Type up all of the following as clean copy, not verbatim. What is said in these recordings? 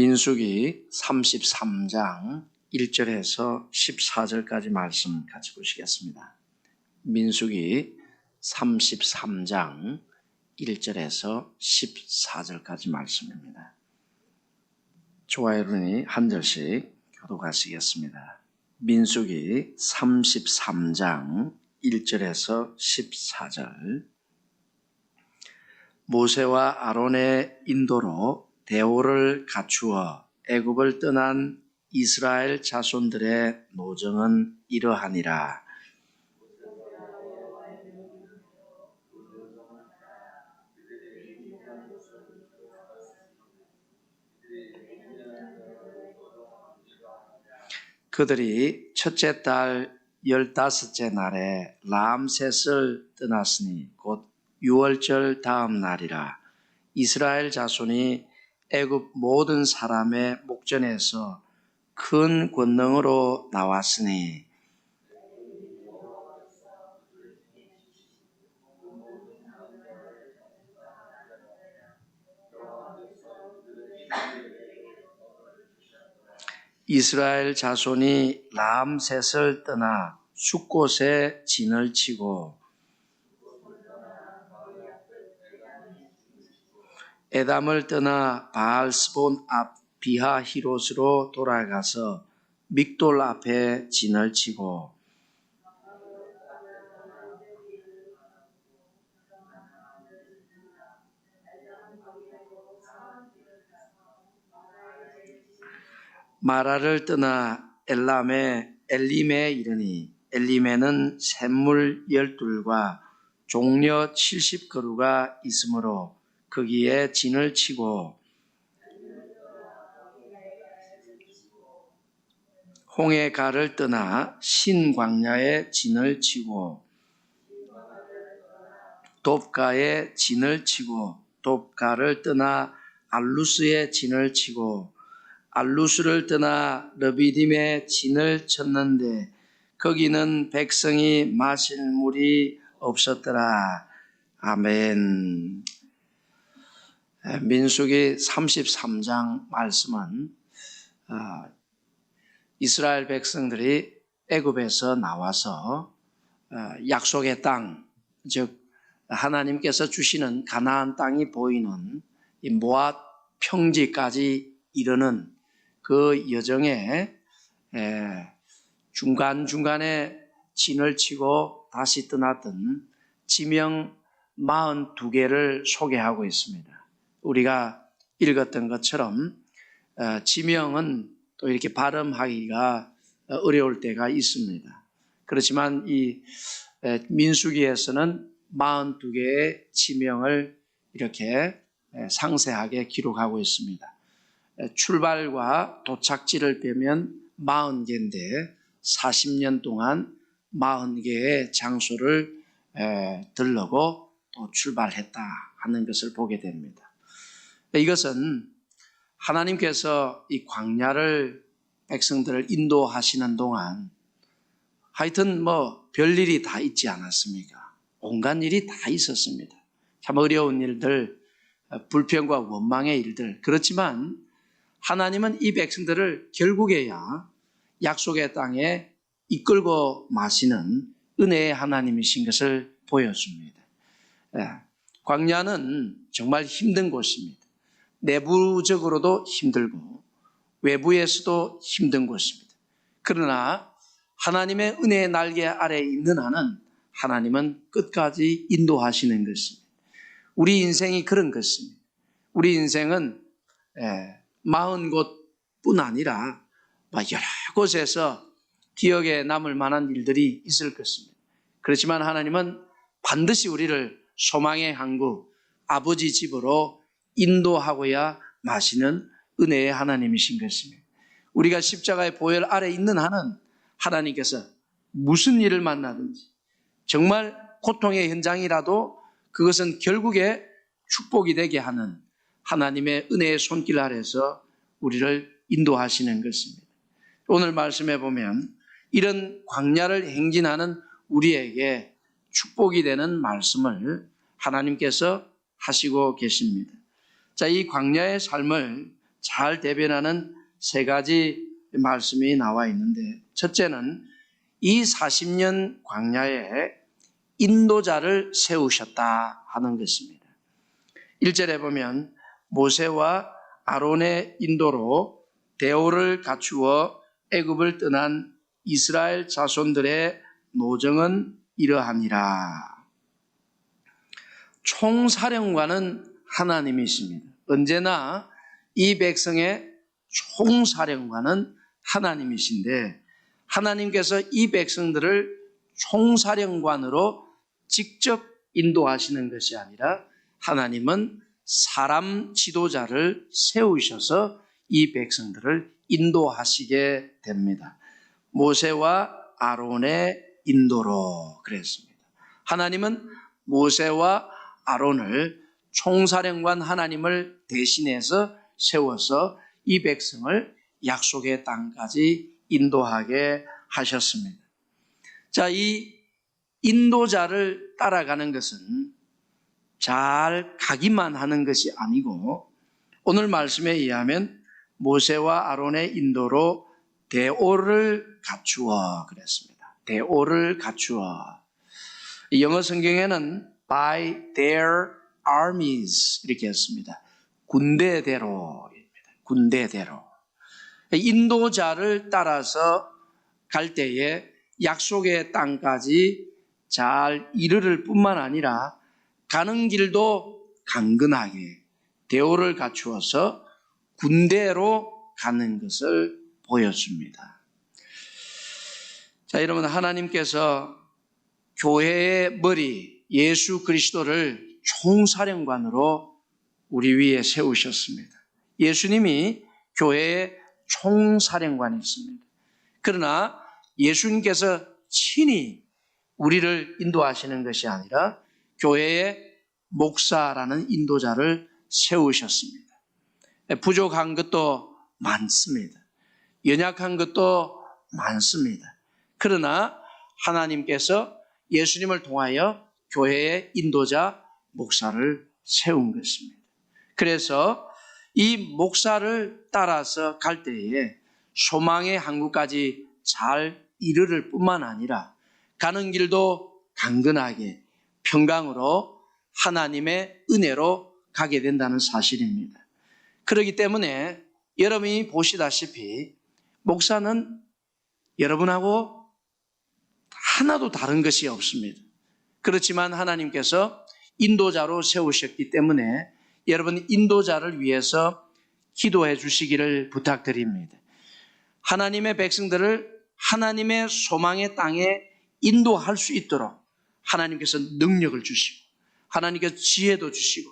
민수기 33장 1절에서 14절까지 말씀 같이 보시겠습니다. 민수기 33장 1절에서 14절까지 말씀입니다. 좋아요를 한 절씩 교독하시겠습니다. 민수기 33장 1절에서 14절. 모세와 아론의 인도로 대오를 갖추어 애굽을 떠난 이스라엘 자손들의 노정은 이러하니라. 그들이 첫째 달 15째 날에 람셋을 떠났으니 곧 6월절 다음 날이라. 이스라엘 자손이 애굽 모든 사람의 목전에서 큰 권능으로 나왔으니 이스라엘 자손이 람셋을 떠나 숫곳에 진을 치고 에담을 떠나 바알스본 앞 비하히롯으로 돌아가서 믹돌 앞에 진을 치고 마라를 떠나 엘림에 이르니 엘림에는 샘물 12과 종려 70그루가 있으므로 거기에 진을 치고 홍해가를 떠나 신광야에 진을 치고 돕가에 진을 치고 돕가를 떠나 알루스에 진을 치고 알루스를 떠나 르비딤에 진을 쳤는데 거기는 백성이 마실 물이 없었더라. 아멘. 민수기 33장 말씀은 이스라엘 백성들이 애굽에서 나와서 약속의 땅, 즉 하나님께서 주시는 가나안 땅이 보이는 이 모압 평지까지 이르는 그 여정에 중간중간에 진을 치고 다시 떠났던 지명 42개를 소개하고 있습니다. 우리가 읽었던 것처럼 지명은 또 이렇게 발음하기가 어려울 때가 있습니다. 그렇지만 이 민수기에서는 42개의 지명을 이렇게 상세하게 기록하고 있습니다. 출발과 도착지를 빼면 40개인데 40년 동안 40개의 장소를 들르고 또 출발했다 하는 것을 보게 됩니다. 이것은 하나님께서 이 광야를 백성들을 인도하시는 동안 하여튼 별일이 다 있지 않았습니까? 온갖 일이 다 있었습니다. 참 어려운 일들, 불평과 원망의 일들. 그렇지만 하나님은 이 백성들을 결국에야 약속의 땅에 이끌고 마시는 은혜의 하나님이신 것을 보여줍니다. 광야는 정말 힘든 곳입니다. 내부적으로도 힘들고 외부에서도 힘든 곳입니다. 그러나 하나님의 은혜의 날개 아래에 있는 한은 하나님은 끝까지 인도하시는 것입니다. 우리 인생이 그런 것입니다. 우리 인생은 40곳뿐 아니라 여러 곳에서 기억에 남을 만한 일들이 있을 것입니다. 그렇지만 하나님은 반드시 우리를 소망의 항구, 아버지 집으로 인도하고야 마시는 은혜의 하나님이신 것입니다. 우리가 십자가의 보혈 아래 있는 한은 하나님께서 무슨 일을 만나든지 정말 고통의 현장이라도 그것은 결국에 축복이 되게 하는 하나님의 은혜의 손길 아래서 우리를 인도하시는 것입니다. 오늘 말씀해 보면 이런 광야를 행진하는 우리에게 축복이 되는 말씀을 하나님께서 하시고 계십니다. 자, 이 광야의 삶을 잘 대변하는 세 가지 말씀이 나와 있는데, 첫째는 이 40년 광야에 인도자를 세우셨다 하는 것입니다. 1절에 보면 모세와 아론의 인도로 대오를 갖추어 애굽을 떠난 이스라엘 자손들의 노정은 이러하니라. 총사령관은 하나님이십니다. 언제나 이 백성의 총사령관은 하나님이신데, 하나님께서 이 백성들을 총사령관으로 직접 인도하시는 것이 아니라 하나님은 사람 지도자를 세우셔서 이 백성들을 인도하시게 됩니다. 모세와 아론의 인도로 그랬습니다. 하나님은 모세와 아론을 총사령관 하나님을 대신해서 세워서 이 백성을 약속의 땅까지 인도하게 하셨습니다. 자, 이 인도자를 따라가는 것은 잘 가기만 하는 것이 아니고, 오늘 말씀에 의하면 모세와 아론의 인도로 대오를 갖추어 그랬습니다. 대오를 갖추어. 영어 성경에는 by their armies 이렇게 했습니다. 군대대로입니다. 군대대로. 인도자를 따라서 갈 때에 약속의 땅까지 잘 이르를 뿐만 아니라 가는 길도 강건하게 대오를 갖추어서 군대로 가는 것을 보였습니다. 자, 여러분, 하나님께서 교회의 머리 예수 그리스도를 총사령관으로 우리 위에 세우셨습니다. 예수님이 교회의 총사령관이십니다. 그러나 예수님께서 친히 우리를 인도하시는 것이 아니라 교회의 목사라는 인도자를 세우셨습니다. 부족한 것도 많습니다. 연약한 것도 많습니다. 그러나 하나님께서 예수님을 통하여 교회의 인도자 목사를 세운 것입니다. 그래서 이 목사를 따라서 갈 때에 소망의 항구까지 잘 이르를 뿐만 아니라 가는 길도 강건하게 평강으로 하나님의 은혜로 가게 된다는 사실입니다. 그렇기 때문에 여러분이 보시다시피 목사는 여러분하고 하나도 다른 것이 없습니다. 그렇지만 하나님께서 인도자로 세우셨기 때문에 여러분 인도자를 위해서 기도해 주시기를 부탁드립니다. 하나님의 백성들을 하나님의 소망의 땅에 인도할 수 있도록 하나님께서 능력을 주시고 하나님께서 지혜도 주시고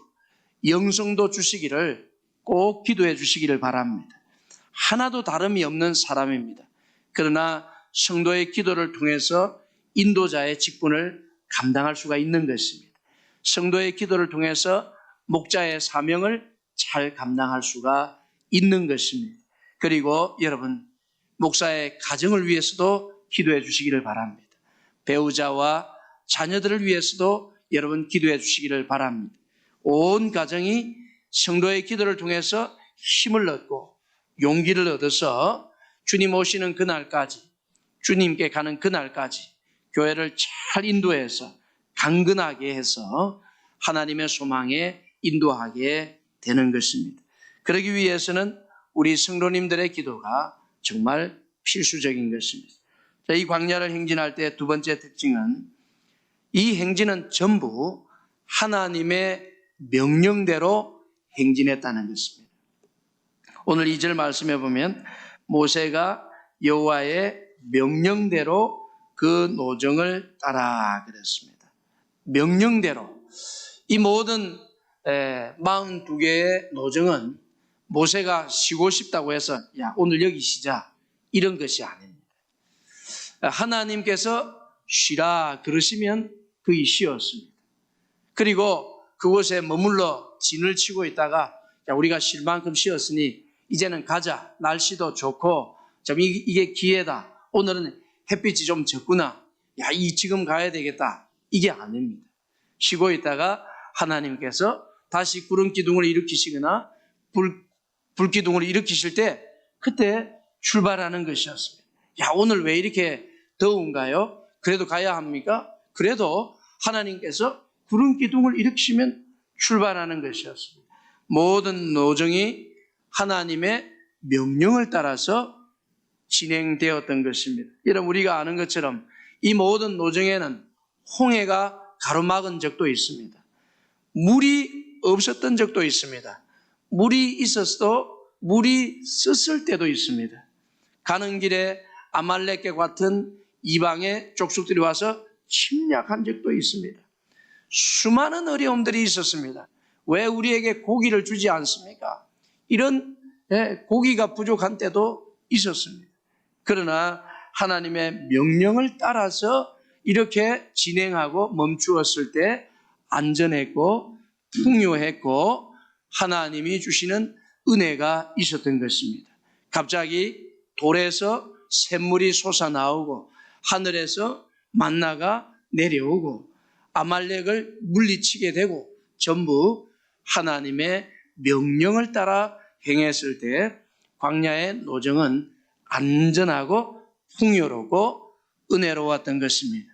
영성도 주시기를 꼭 기도해 주시기를 바랍니다. 하나도 다름이 없는 사람입니다. 그러나 성도의 기도를 통해서 인도자의 직분을 감당할 수가 있는 것입니다. 성도의 기도를 통해서 목자의 사명을 잘 감당할 수가 있는 것입니다. 그리고 여러분, 목사의 가정을 위해서도 기도해 주시기를 바랍니다. 배우자와 자녀들을 위해서도 여러분 기도해 주시기를 바랍니다. 온 가정이 성도의 기도를 통해서 힘을 얻고 용기를 얻어서 주님 오시는 그날까지, 주님께 가는 그날까지 교회를 잘 인도해서 강건하게 해서 하나님의 소망에 인도하게 되는 것입니다. 그러기 위해서는 우리 성도님들의 기도가 정말 필수적인 것입니다. 자, 이 광야를 행진할 때 두 번째 특징은 이 행진은 전부 하나님의 명령대로 행진했다는 것입니다. 오늘 2절 말씀해 보면 모세가 여호와의 명령대로 그 노정을 따라 그랬습니다. 명령대로. 이 모든 42개의 노정은 모세가 쉬고 싶다고 해서 야 오늘 여기 쉬자 이런 것이 아닙니다. 하나님께서 쉬라 그러시면 그이 쉬었습니다. 그리고 그곳에 머물러 진을 치고 있다가 야 우리가 쉴 만큼 쉬었으니 이제는 가자. 날씨도 좋고 좀 이게 기회다. 오늘은 햇빛이 좀 적구나. 야 지금 가야 되겠다. 이게 아닙니다. 쉬고 있다가 하나님께서 다시 구름 기둥을 일으키시거나 불 불기둥을 일으키실 때 그때 출발하는 것이었습니다. 야, 오늘 왜 이렇게 더운가요? 그래도 가야 합니까? 그래도 하나님께서 구름 기둥을 일으키시면 출발하는 것이었습니다. 모든 노정이 하나님의 명령을 따라서 진행되었던 것입니다. 여러분, 우리가 아는 것처럼 이 모든 노정에는 홍해가 가로막은 적도 있습니다. 물이 없었던 적도 있습니다. 물이 있었어도 물이 썼을 때도 있습니다. 가는 길에 아말렉과 같은 이방의 족속들이 와서 침략한 적도 있습니다. 수많은 어려움들이 있었습니다. 왜 우리에게 고기를 주지 않습니까? 이런 고기가 부족한 때도 있었습니다. 그러나 하나님의 명령을 따라서 이렇게 진행하고 멈추었을 때 안전했고 풍요했고 하나님이 주시는 은혜가 있었던 것입니다. 갑자기 돌에서 샘물이 솟아나오고 하늘에서 만나가 내려오고 아말렉을 물리치게 되고 전부 하나님의 명령을 따라 행했을 때 광야의 노정은 안전하고 풍요롭고 은혜로웠던 것입니다.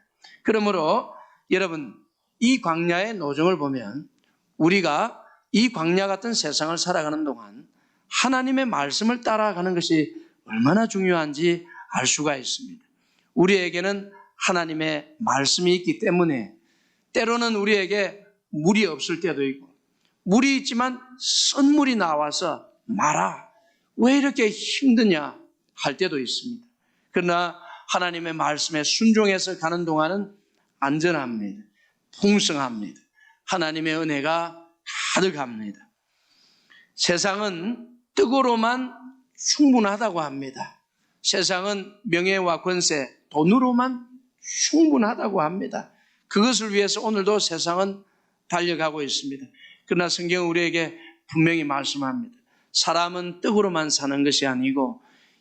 그러므로 여러분, 이 광야의 노정을 보면 우리가 이 광야 같은 세상을 살아가는 동안 하나님의 말씀을 따라가는 것이 얼마나 중요한지 알 수가 있습니다. 우리에게는 하나님의 말씀이 있기 때문에 때로는 우리에게 물이 없을 때도 있고 물이 있지만 썬물이 나와서 말아, 왜 이렇게 힘드냐 할 때도 있습니다. 그러나 하나님의 말씀에 순종해서 가는 동안은 안전합니다. 풍성합니다. 하나님의 은혜가 가득합니다. 세상은 떡으로만 충분하다고 합니다. 세상은 명예와 권세, 돈으로만 충분하다고 합니다. 그것을 위해서 오늘도 세상은 달려가고 있습니다. 그러나 성경은 우리에게 분명히 말씀합니다. 사람은 떡으로만 사는 것이 아니고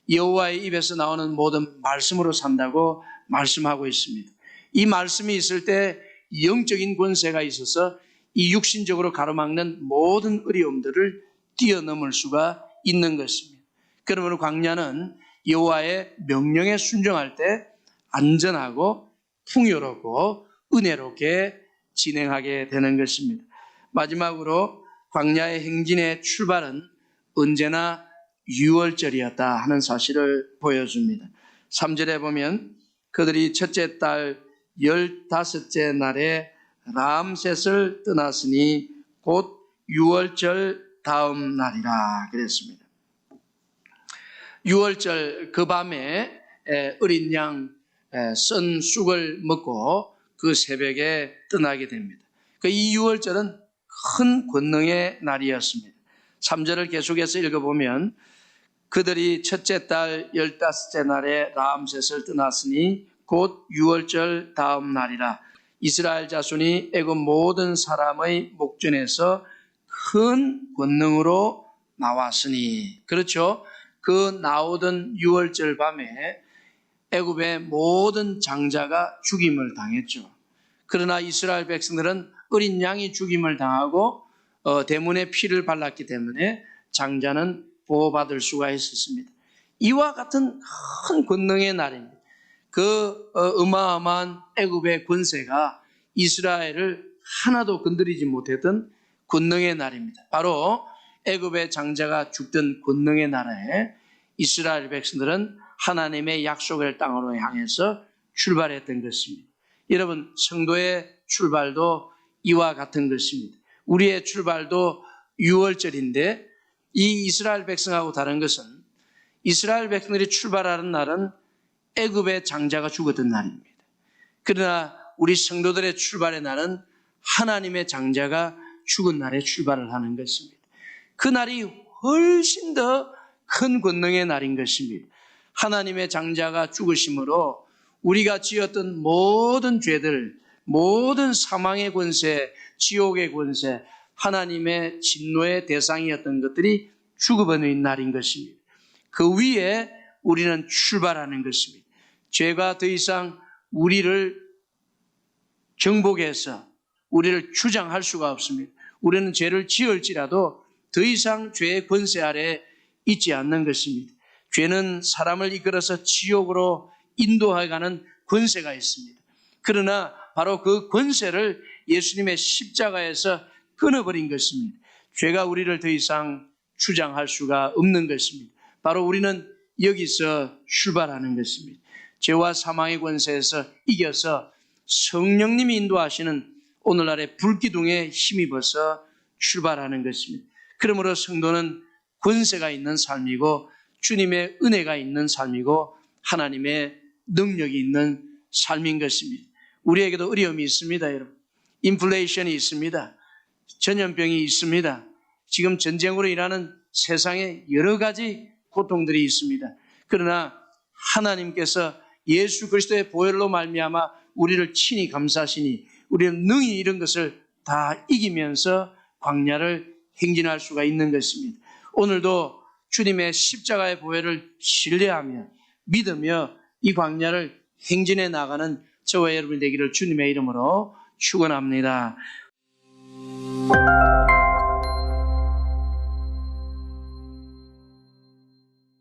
여호와의 입에서 나오는 모든 말씀으로 산다고 말씀하고 있습니다. 이 말씀이 있을 때 영적인 권세가 있어서 이 육신적으로 가로막는 모든 어려움들을 뛰어넘을 수가 있는 것입니다. 그러므로 광야는 여호와의 명령에 순종할 때 안전하고 풍요롭고 은혜롭게 진행하게 되는 것입니다. 마지막으로 광야의 행진의 출발은 언제나 유월절이었다 하는 사실을 보여줍니다. 3절에 보면 그들이 첫째 달 15째 날에 람셋을 떠났으니 곧 유월절 다음 날이라 그랬습니다. 유월절 그 밤에 어린 양 썬 쑥을 먹고 그 새벽에 떠나게 됩니다. 이 유월절은 큰 권능의 날이었습니다. 3절을 계속해서 읽어보면 그들이 첫째 달 15째 날에 람셋을 떠났으니 곧 유월절 다음 날이라. 이스라엘 자손이 애굽 모든 사람의 목전에서 큰 권능으로 나왔으니, 그렇죠? 그 나오던 유월절 밤에 애굽의 모든 장자가 죽임을 당했죠. 그러나 이스라엘 백성들은 어린 양이 죽임을 당하고 대문에 피를 발랐기 때문에 장자는 보호받을 수가 있었습니다. 이와 같은 큰 권능의 날입니다. 그 어마어마한 애굽의 권세가 이스라엘을 하나도 건드리지 못했던 권능의 날입니다. 바로 애굽의 장자가 죽던 권능의 나라에 이스라엘 백성들은 하나님의 약속의 땅으로 향해서 출발했던 것입니다. 여러분, 성도의 출발도 이와 같은 것입니다. 우리의 출발도 유월절인데 이 이스라엘 백성하고 다른 것은 이스라엘 백성들이 출발하는 날은 애굽의 장자가 죽었던 날입니다. 그러나 우리 성도들의 출발의 날은 하나님의 장자가 죽은 날에 출발을 하는 것입니다. 그 날이 훨씬 더 큰 권능의 날인 것입니다. 하나님의 장자가 죽으심으로 우리가 지었던 모든 죄들, 모든 사망의 권세, 지옥의 권세, 하나님의 진노의 대상이었던 것들이 죽어버린 날인 것입니다. 그 위에 우리는 출발하는 것입니다. 죄가 더 이상 우리를 정복해서 우리를 주장할 수가 없습니다. 우리는 죄를 지을지라도 더 이상 죄의 권세 아래 있지 않는 것입니다. 죄는 사람을 이끌어서 지옥으로 인도해가는 권세가 있습니다. 그러나 바로 그 권세를 예수님의 십자가에서 끊어버린 것입니다. 죄가 우리를 더 이상 주장할 수가 없는 것입니다. 바로 우리는 여기서 출발하는 것입니다. 죄와 사망의 권세에서 이겨서 성령님이 인도하시는 오늘날의 불기둥에 힘입어서 출발하는 것입니다. 그러므로 성도는 권세가 있는 삶이고 주님의 은혜가 있는 삶이고 하나님의 능력이 있는 삶인 것입니다. 우리에게도 어려움이 있습니다, 여러분. 인플레이션이 있습니다. 전염병이 있습니다. 지금 전쟁으로 인하는 세상에 여러 가지 고통들이 있습니다. 그러나 하나님께서 예수 그리스도의 보혈로 말미암아 우리를 친히 감싸시니 우리는 능히 이런 것을 다 이기면서 광야를 행진할 수가 있는 것입니다. 오늘도 주님의 십자가의 보혈을 신뢰하며 믿으며 이 광야를 행진해 나가는 저와 여러분이 되기를 주님의 이름으로 축원합니다.